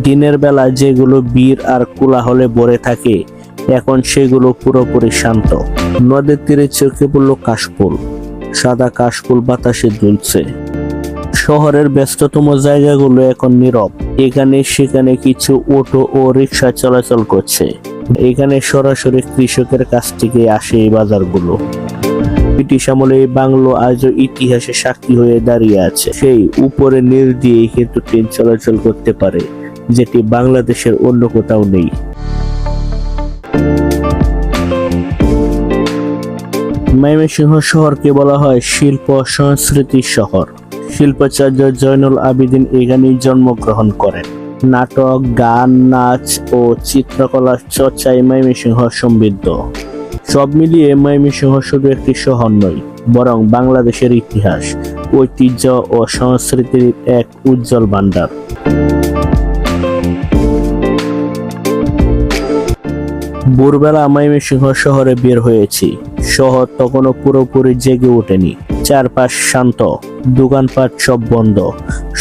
দিনের বেলা যেগুলো ভিড় আর কোলাহলে ভরে থাকে এখন সেগুলো পুরোপুরি শান্ত। নদীর তীরে চোখে পড়ল কাশফুল, সাদা কাশফুল বাতাসে দুলছে। শহরের ব্যস্ততম জায়গাগুলো এখন নীরব। এখানে সেখানে কিছু অটো ও রিক্সা চলাচল করছে। এখানে সরাসরি কৃষকের কাছ থেকে আসে এই বাজারগুলো। ব্রিটিশ আমলে এই বাংলো আজও ইতিহাসে সাক্ষী হয়ে দাঁড়িয়ে আছে। সেই উপরে নীল দিয়ে কিন্তু ট্রেন চলাচল করতে পারে, যেটি বাংলাদেশের অন্য কোথাও নেই। ময়মনসিংহ শহরকে বলা হয় শিল্প সংস্কৃতির শহর। শিল্পাচার্য জয়নুল আবেদিন এখানেই জন্মগ্রহণ করেন। নাটক, গান, নাচ ও চিত্রকলার চর্চায় ময়মনসিংহ সমৃদ্ধ। সব মিলিয়ে ময়মনসিংহ শুধু একটি শহর নয়, বরং বাংলাদেশের ইতিহাস, ঐতিহ্য ও সংস্কৃতির এক উজ্জ্বল ভান্ডার। ভোরবেলা ময়মনসিংহ শহরে বের হয়েছি। শহর তখনও পুরোপুরি জেগে ওঠেনি। চারপাশ শান্ত, দোকানপাট সব বন্ধ,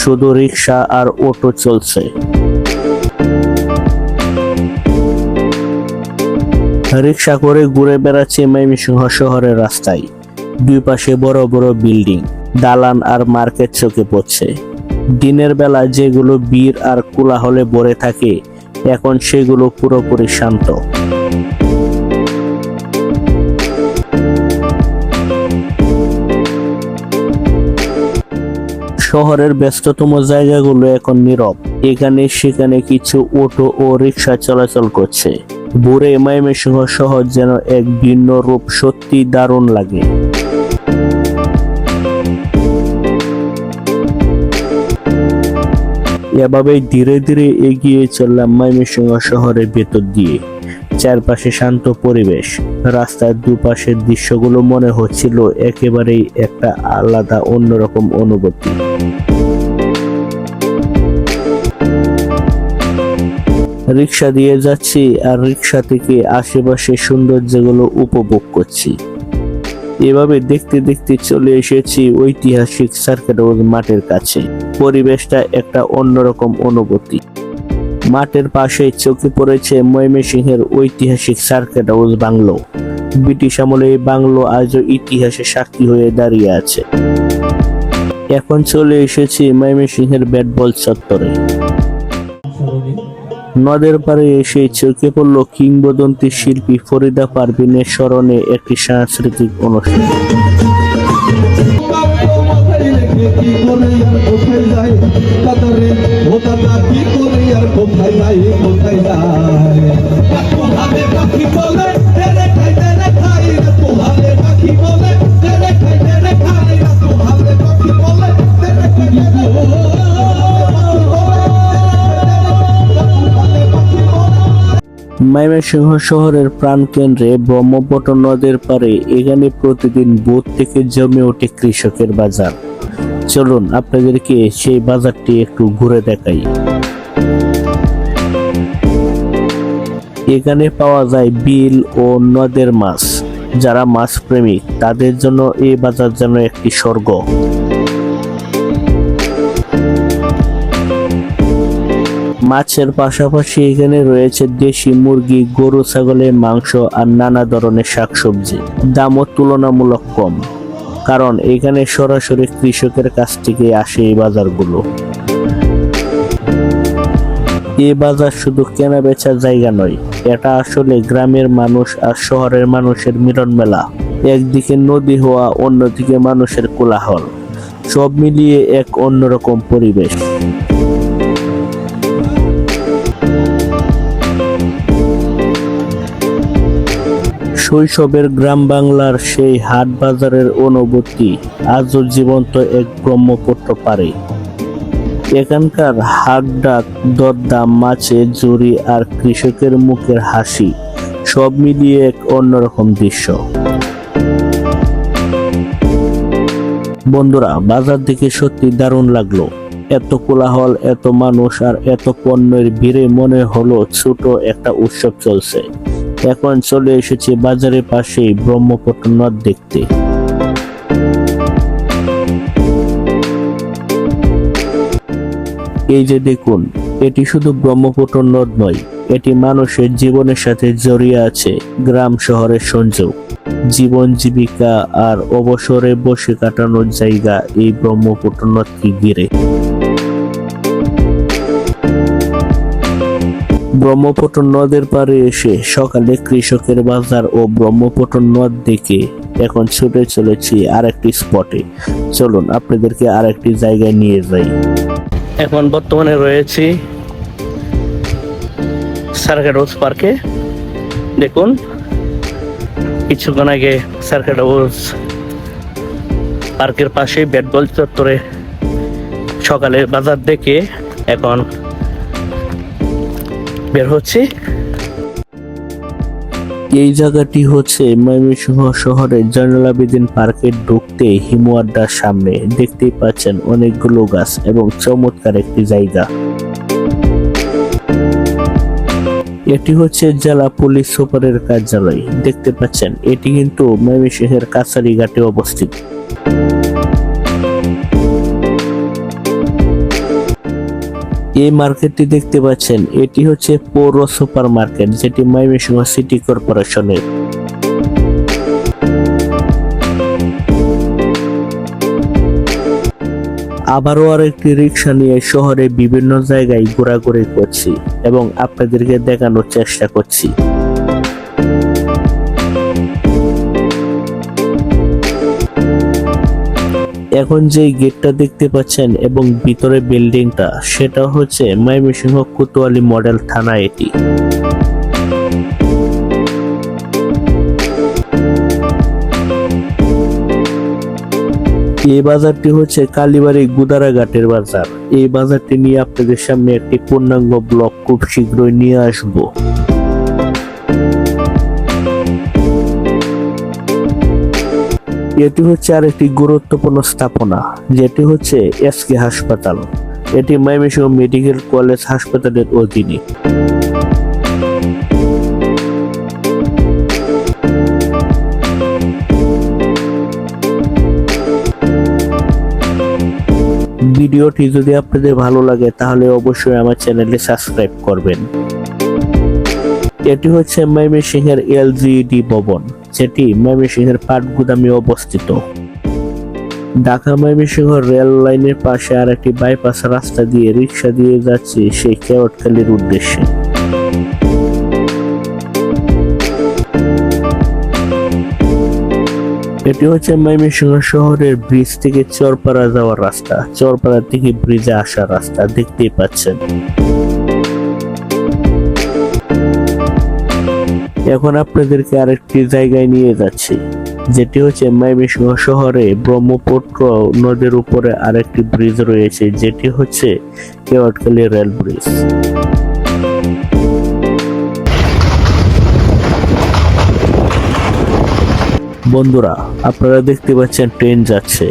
শুধু রিক্সা আর অটো চলছে। রিক্সা করে ঘুরে বেড়াচ্ছে ময়মনসিংহ শহরের রাস্তায়। দুই পাশে বড় বড় বিল্ডিং, দালান আর মার্কেট চোখে পড়ছে। দিনের বেলা যেগুলো ভিড় আর কোলাহলে ভরে থাকে এখন সেগুলো পুরোপুরি শান্ত। শহরের ব্যস্ততম জায়গাগুলো এখন নীরব। এখানে সেখানে কিছু অটো ও রিক্সা চলাচল করছে। ভোরে ময়মনসিংহ শহর যেন এক ভিন্ন রূপ, সত্যি দারুণ লাগে। এভাবেই ধীরে ধীরে এগিয়ে চললাম ময়মনসিংহ শহরের ভেতর দিয়ে। চারপাশে শান্ত পরিবেশ, রাস্তার দুপাশের দৃশ্যগুলো মনে হচ্ছিল একেবারেই একটা আলাদা অন্যরকম অনুভূতি। রিক্সা দিয়ে যাচ্ছি আর রিক্সা থেকে আশেপাশে সৌন্দর্যগুলো উপভোগ করছি। এভাবে দেখতে দেখতে চলে এসেছি ঐতিহাসিক সার্কেট হাউস মাঠের কাছে। পরিবেশটা একটা অন্যরকম অনুভূতি। মাঠের পাশে চোখে পড়েছে ময়মনসিংহের ঐতিহাসিক সার্কেট হাউস বাংলো। ব্রিটিশ আমলে এই বাংলো আজও ইতিহাসে সাক্ষী হয়ে দাঁড়িয়ে আছে। এখন চলে এসেছি ময়মনসিংহের ব্যাট বল চত্বরে। নদের পাড়ে এসে চোখে পড়ল কিংবদন্তি শিল্পী ফরিদা পারভিনের স্মরণে একটি সাংস্কৃতিক অনুষ্ঠান। ময়মনসিংহ শহরের প্রাণকেন্দ্রে ব্রহ্মপুত্র নদের পাড়ে এখানে প্রতিদিন ভোর থেকে জমে ওঠে কৃষকের বাজার। চলুন আপনাদেরকে সেই বাজারটি একটু ঘুরে দেখাই। এখানে পাওয়া যায় বিল ও নদের মাছ। যারা মাছ প্রেমিক তাদের জন্য এই বাজার যেন একটি স্বর্গ। মাছের পাশাপাশি এখানে রয়েছে দেশি মুরগি, গরু, ছাগলের মাংস আর নানা ধরনের শাকসবজি। দামও তুলনামূলক কম, কারণ এখানে সরাসরি কৃষকের কাছ থেকে আসে এই বাজারগুলো। এই বাজার শুধু কেনা বেচার জায়গা নয়, এটা আসলে গ্রামের মানুষ আর শহরের মানুষের মিলন মেলা। একদিকে নদী হওয়া, অন্যদিকে মানুষের কোলাহল, সব মিলিয়ে এক অন্যরকম পরিবেশ। শৈশবের গ্রাম বাংলার সেই হাট বাজারের অনুভূতি আজও জীবন্ত এক ব্রহ্মপুত্র পারে। এখানকার হাট ডাক, দরদাম, মাছের ঝুড়ি আর কৃষকের মুখের হাসি সব মিলিয়ে এক অন্যরকম দৃশ্য। বন্ধুরা, বাজার দেখে সত্যি দারুণ লাগলো। এত কোলাহল, এত মানুষ আর এত পণ্যের ভিড়ে মনে হলো ছোট একটা উৎসব চলছে। এখন চলে এসেছি বাজারের পাশে ব্রহ্মপুত্র নদ দেখতে। এই যে দেখুন, এটি শুধু ব্রহ্মপুত্র নদ নয়, এটি মানুষের জীবনের সাথে জড়িয়ে আছে। গ্রাম শহরের সংযোগ, জীবন জীবিকা আর অবসরে বসে কাটানোর জায়গা এই ব্রহ্মপুত্র নদকে ঘিরে। ব্রহ্মপুত্র নদের পাড়ে এসে সকালে কৃষকের বাজার ও ব্রহ্মপুত্র নদ দেখে এখন ছুটে চলেছি আরেকটি স্পটে। চলুন আপনাদেরকে আরেকটি জায়গায় নিয়ে যাই। এখন বর্তমানে রয়েছি সার্কেট হাউস পার্কে। দেখুন, কিছুক্ষণ আগে সার্কেট হাউস পার্কের পাশে ব্যাটবল চত্বরে সকালে বাজার দেখে এখন বের হচ্ছে। এই জায়গাটি হচ্ছে ময়মনসিংহ শহরের জয়নুল আবেদিন পার্কে ঢুকতে হিমু আড্ডার সামনে। দেখতেই পাচ্ছেন অনেকগুলো গাছ এবং চমৎকার একটি জায়গা। এটি হচ্ছে জেলা পুলিশ সুপারের কার্যালয়। দেখতে পাচ্ছেন এটি কিন্তু ময়মনসিংহের কাছারিঘাটে অবস্থিত। এই মার্কেটটি দেখতে পাচ্ছেন, এটি হচ্ছে পৌর সুপার মার্কেট, যেটি ময়মনসিংহ সিটি কর্পোরেশনের। আবারও আরেকটি রিক্সা নিয়ে শহরে বিভিন্ন জায়গায় ঘোরাঘুরি করছি এবং আপনাদেরকে দেখানোর চেষ্টা করছি। এখন যে গেটটা দেখতে পাচ্ছেন এবং ভিতরে বিল্ডিংটা, সেটা হচ্ছে ময়মনসিংহ কোতোয়ালি মডেল থানা। এটি এই বাজারটি হচ্ছে কালীবাড়ি গুদারাঘাটের বাজার। এই বাজারটি নিয়ে আপনাদের সামনে একটি পূর্ণাঙ্গ ব্লগ খুব শীঘ্রই নিয়ে আসব। এটি হচ্ছে আরেকটি গুরুত্বপূর্ণ স্থাপনা, যেটি হচ্ছে এসকে হাসপাতাল। এটি ময়মনসিংহ মেডিকেল কলেজ হাসপাতালের অধীনে। ভিডিওটি যদি আপনাদের ভালো লাগে তাহলে অবশ্যই আমার চ্যানেলটি সাবস্ক্রাইব করবেন। এটি হচ্ছে ময়মনসিংহের এলজিইডি ভবন, যেটি ময়মনসিংহের পাটগুদামে অবস্থিত। ঢাকা ময়মনসিংহ রেল লাইনের পাশে আর একটি বাইপাস রাস্তা দিয়ে রিক্সা দিয়ে যাচ্ছে সেই কেওটখালীর উদ্দেশ্যে। এটি হচ্ছে ময়মনসিংহ শহরের ব্রিজ থেকে চরপাড়া যাওয়ার রাস্তা, চরপাড়া থেকে ব্রিজে আসার রাস্তা। দেখতেই পাচ্ছেন। এখন আপনাদেরকে আরেকটি জায়গায় নিয়ে যাচ্ছি, যেটি হচ্ছে ময়মনসিংহ শহরে ব্রহ্মপুত্র নদীর উপরে আরেকটি ব্রিজ রয়েছে, যেটি হচ্ছে কেওটখালী রেল ব্রিজ। বন্ধুরা, আপনারা দেখতে পাচ্ছেন ট্রেন যাচ্ছে।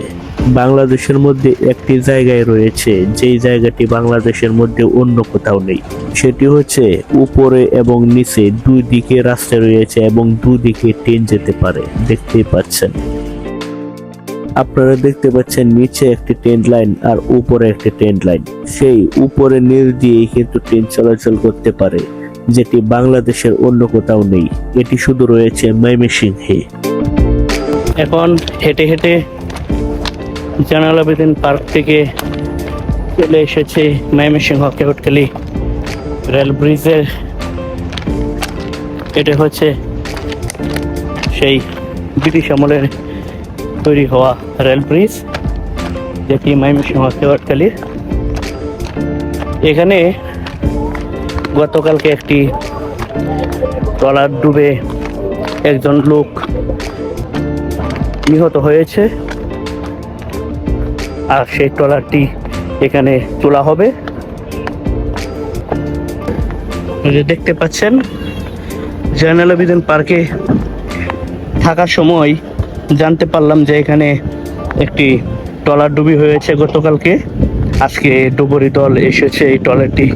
বাংলাদেশের মধ্যে একটি জায়গায় রয়েছে যেই জায়গাটি বাংলাদেশের মধ্যে অন্য কোথাও নেই। সেটি হচ্ছে উপরে এবং নিচে দুই দিকে রাস্তা রয়েছে এবং দুদিকে ট্রেন যেতে পারে। দেখতেই পাচ্ছেন, আপনারা দেখতে পাচ্ছেন নিচে একটি ট্রেন লাইন আর উপরে একটি ট্রেন লাইন। সেই উপরে নিচ দিয়েই কিন্তু ট্রেন চলাচল করতে পারে, যেটি বাংলাদেশের অন্য কোথাও নেই। এটি শুধু রয়েছে ময়মনসিংহে। এখন হেঁটে হেঁটে জয়নুল আবেদিন পার্ক থেকে চলে এসেছে ময়মনসিংহ কেওটখালী রেল ব্রিজের। এটা হচ্ছে সেই ব্রিটিশ আমলের তৈরি হওয়া রেল ব্রিজ, যেটি ময়মনসিংহ কেওটখালীর। এখানে গতকালকে একটি ট্রলার ডুবে একজন লোক নিহত হয়েছে, আর সেই ট্রলারটি এখানে তোলা হবে। দেখতে পাচ্ছেন, জয়নুল আবেদিন পার্কে থাকার সময় জানতে পারলাম যে এখানে একটি ট্রলার ডুবি হয়েছে গতকালকে। আজকে ডুবুরি দল এসেছে এই ট্রলারটি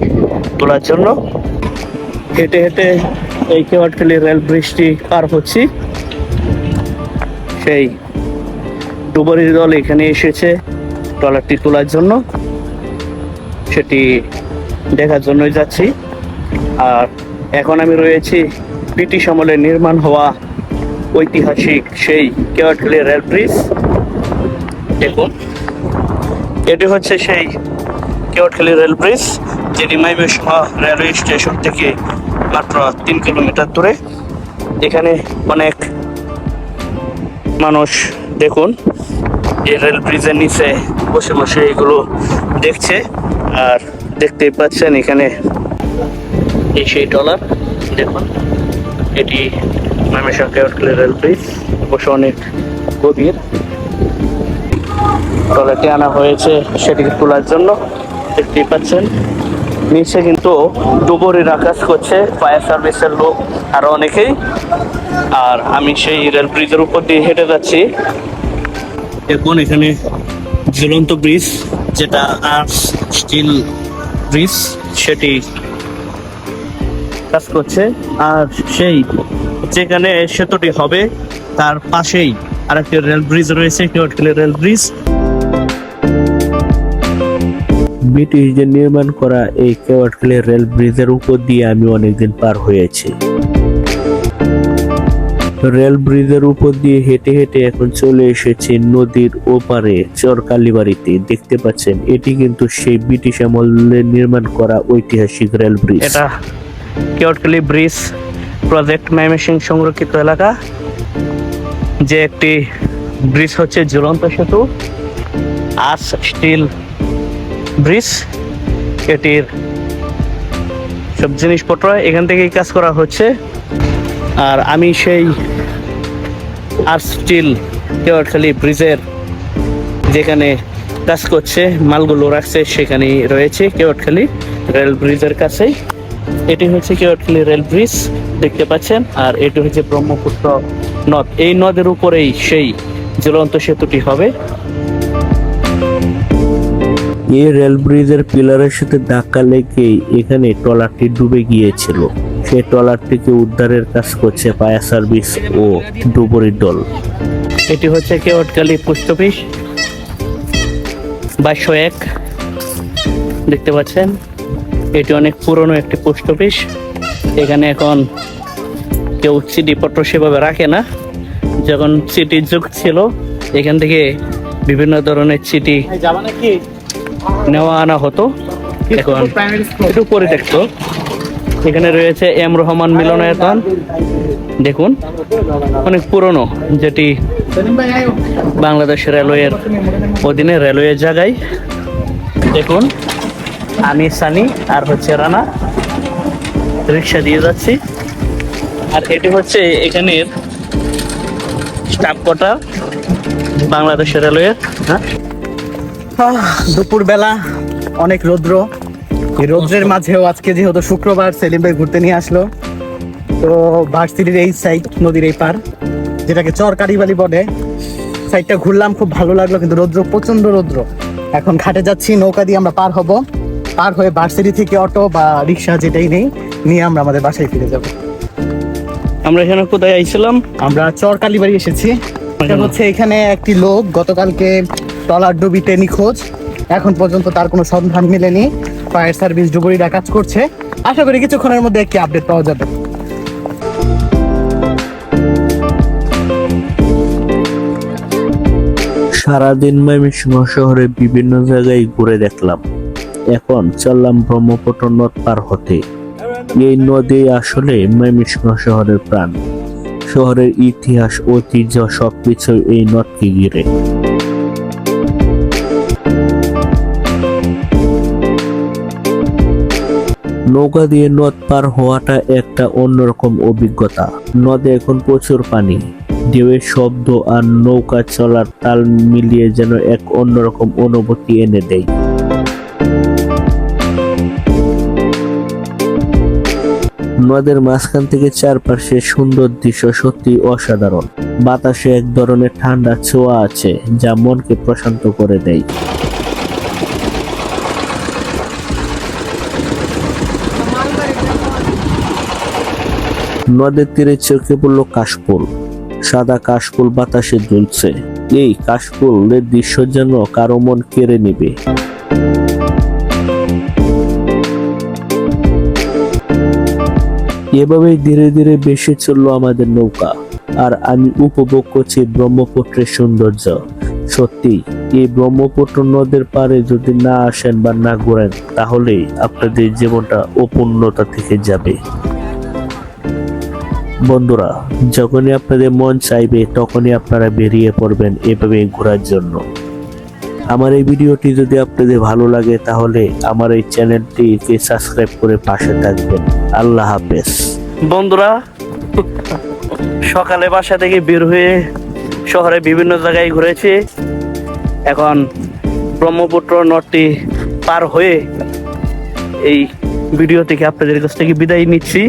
তোলার জন্য। হেঁটে হেঁটে এই কেওটখালী রেল ব্রিজটি পার হচ্ছি। সেই ডুবুরি দল এখানে এসেছে ট্রলারটি তোলার জন্য। সেটি দেখার জন্যই যাচ্ছি। আর এখন আমি রয়েছি ব্রিটিশ আমলে নির্মাণ হওয়া ঐতিহাসিক সেই কেওয়াটখালী রেল ব্রিজ। দেখুন, এটি হচ্ছে সেই কেওয়াটখালী রেল ব্রিজ, যেটি ময়মনসিংহ রেলওয়ে স্টেশন থেকে মাত্র 3 কিলোমিটার দূরে। এখানে অনেক মানুষ দেখুন এই রেল ব্রিজের নিচে বসে বসে এগুলো দেখছে। আর দেখতেই পাচ্ছেন এখানে এই সেই ট্রলার। দেখুন, এটি ময়মনসিংহ কেওয়াটখালী রেল ব্রিজ, অবশ্য অনেক গভীর। ট্রলারটি আনা হয়েছে সেটিকে তোলার জন্য। দেখতেই পাচ্ছেন নিচে কিন্তু ডুবুরিরা কাজ করছে, ফায়ার সার্ভিসের লোক আরো অনেকেই। আর আমি সেই রেল ব্রিজের উপর দিয়ে হেঁটে যাচ্ছি। এখন এখানে ঝুলন্ত ব্রিজ, যেটা আর্টস স্টিল ব্রিজ, সেটি কাজ করছে। আর সেই যেখানে সেতুটি হবে তার পাশেই আরেকটি রেল ব্রিজ রয়েছে, কেওয়াটখালী রেল ব্রিজ। ব্রিটিশদের নির্মাণ করা এই কেওয়াটখালী রেল ব্রিজের উপর দিয়ে আমি অনেকদিন পার হয়েছি। রেল ব্রিজের উপর দিয়ে হেঁটে হেঁটে এখন চলে এসেছি নদীর ওপারে চরকালীবাড়িতে। দেখতে পাচ্ছেন এটি কিন্তু সেই ব্রিটিশ আমলে নির্মাণ করা ঐতিহাসিক রেল ব্রিজ। এটা কেওয়াটখালী ব্রিজ প্রজেক্ট ময়মনসিংহ সংরক্ষিত এলাকা, যে একটি ব্রিজ হচ্ছে ঝুলন্ত সেতু, আর্টস স্টিল ব্রিজ। এটির সব জিনিসপত্র এখান থেকেই কাজ করা হচ্ছে। আর আমি সেই আর্টস স্টিল কেওয়াটখালী ব্রিজের যেখানে কাজ করছে, মালগুলো রাখছে, সেখানেই রয়েছে কেওয়াটখালী রেল ব্রিজের কাছেই। এটি হচ্ছে কেওয়াটখালী রেল ব্রিজ, দেখতে পাচ্ছেন। আর এটি হচ্ছে ব্রহ্মপুত্র নদ, এই নদের উপরেই সেই ঝুলন্ত সেতুটি হবে। এই রেল ব্রিজের পিলারের সাথে ধাক্কা লেগেই এখানে ট্রলারটি ডুবে গিয়েছিল। সেই ট্রলারটিকে উদ্ধারের কাজ করছে ফায়ার সার্ভিস ও ডুবুরির দল। এটি হচ্ছে কেওয়াটখালী পোস্ট অফিস 2201, দেখতে পাচ্ছেন। এটি অনেক পুরনো একটি পোস্ট অফিস। এখানে এখন কেউ চিঠিপত্র সেভাবে রাখে না। যখন চিঠির যুগ ছিল, এখান থেকে বিভিন্ন ধরনের চিঠি নেওয়া আনা হতো। এখন একটু পরিত্যক্ত। এখানে রয়েছে এম রহমান মিলনায়তন, দেখুন, অনেক পুরনো, যেটি বাংলাদেশ রেলওয়ের অধীনে রেলওয়ের জায়গায়। দেখুন, আমি সানি আর হচ্ছে রানা রিক্সা দিয়ে যাচ্ছি। আর এটি হচ্ছে এখানের স্টাফ কোয়ার্টার বাংলাদেশ রেলওয়ের। দুপুর বেলা অনেক রৌদ্র, এই রৌদ্রের মাঝেও আজকে যেহেতু শুক্রবার, সেলিম ভাই ঘুরতে নিয়ে আসলো। তো ভার্সিটির এই সাইড, নদীর এই পার, যেটাকে চরকালীবাড়ি বলে, সাইডটা ঘুরলাম, খুব ভালো লাগলো। কিন্তু রৌদ্র, প্রচন্ড রৌদ্র। এখন ঘাটে যাচ্ছি, নৌকা দিয়ে আমরা পার হব। পার হয়ে ভার্সিটি থেকে অটো বা রিক্সা যেটাই নেই নিয়ে আমরা আমাদের বাসায় ফিরে যাব। আমরা এখানে কোথায় আইছিলাম? আমরা চরকালীবাড়ি এসেছি। এটা হচ্ছে এখানে একটি লোক গতকালকে ট্রলার ডুবিতে নিখোঁজ, এখন পর্যন্ত তার কোনো সন্ধান মেলেনি। ফায়ার সার্ভিস ডুবুরিরা কাজ করছে, আশা করি কিছুক্ষণের মধ্যে একটি আপডেট পাওয়া যাবে। সারাদিন ময়মনসিংহ শহরে বিভিন্ন জায়গায় ঘুরে দেখলাম। এখন চললাম ব্রহ্মপুত্র নদ পার হতে। এই নদী আসলে ময়মনসিংহ শহরের প্রাণ। শহরের ইতিহাস, ঐতিহ্য সবকিছু এই নদকে ঘিরে। নৌকা দিয়ে নদ পার হওয়াটা একটা অন্যরকম অভিজ্ঞতা। নদে এখন প্রচুর পানি, ঢেউয়ের শব্দ আর নৌকা চলার তাল মিলিয়ে যেন এক অন্যরকম অনুভূতি এনে দেয়। নদের মাঝখান থেকে চারপাশে সুন্দর দৃশ্য সত্যি অসাধারণ। বাতাসে এক ধরনের ঠান্ডা ছোঁয়া আছে, যা মনকে প্রশান্ত করে দেয়। নদের তীরে চোখে পড়ল কাশফুল। সাদা কাশফুল বাতাসে দুলছে। এই কাশফুলের দৃশ্য যেন কারো মন কেড়ে নেবে। এভাবেই ধীরে ধীরে বেশি চললো আমাদের নৌকা, আর আমি উপভোগ করছি ব্রহ্মপুত্রের সৌন্দর্য। সত্যি এই ব্রহ্মপুত্র নদের পাড়ে যদি না আসেন বা না ঘোরেন, তাহলে আপনাদের জীবনটা অপূর্ণতা থেকে যাবে। বন্ধুরা, যখনই আপনাদের মন চাইবে তখনই আপনারা বেরিয়ে পড়বেন এভাবে ঘোরার জন্য। আমার এই ভিডিওটি যদি আপনাদের ভালো লাগে তাহলে আমার এই চ্যানেলটিকে সাবস্ক্রাইব করে পাশে থাকবেন। আল্লাহ হাফেজ। বন্ধুরা, সকালে বাসা থেকে বের হয়ে শহরে বিভিন্ন জায়গায় ঘুরেছি। এখন ব্রহ্মপুত্র নদটি পার হয়ে এই ভিডিও থেকে আপনাদের কাছ থেকে বিদায় নিচ্ছি।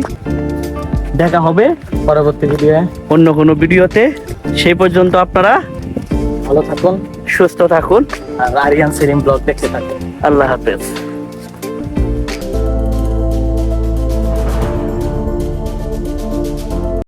দেখা হবে পরবর্তী ভিডিও অন্য কোনো ভিডিওতে। সেই পর্যন্ত আপনারা ভালো থাকুন, সুস্থ থাকুন, আর আরিয়ান সেলিম ব্লগ দেখতে থাকুন। আল্লাহ হাফেজ।